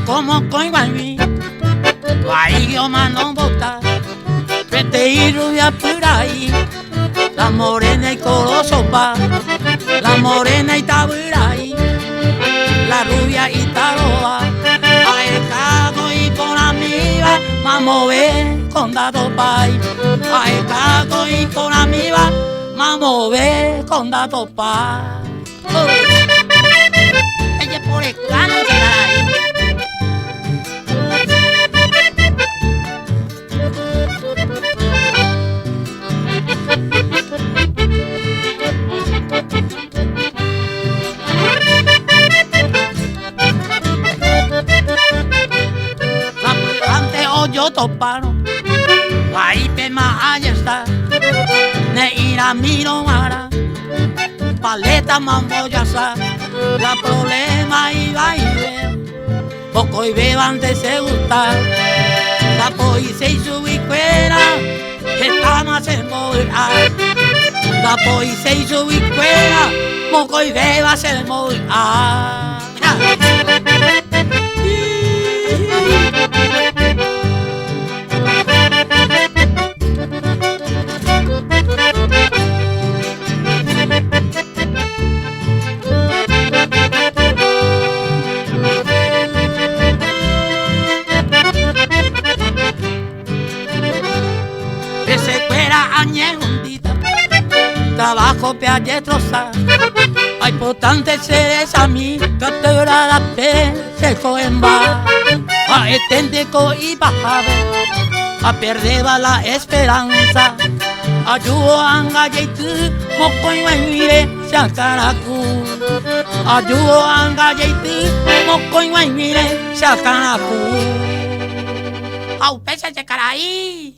como coimbami, vai yo mano bota, vete y rubia por ahí, la morena y coro sopa, la morena y taburay, la rubia y taroa, ay cago y por amiga, mamo ve con dado pay, ay cago y por amiga, mamo ve con dado pay. Ella por el cano ahí. Yo toparon, ahí pema allá está, ne ira miro mara, paleta mambo ya sa, la problema iba y ve, poco y beban de se gustar, la poise y su bicuera, están a ser morir, la poise y su bicuera, poco y beba a ser morir. Trabajo pe destrozar, hay potente seres a mí, que te verá la pe, se coen va, a etende co y bajaba, a perder la esperanza, ayudo a engallaitu, moco y mire, se acaracu, ayudo a engallaitu, moco y mire, se acaracu, au pesa se caraí.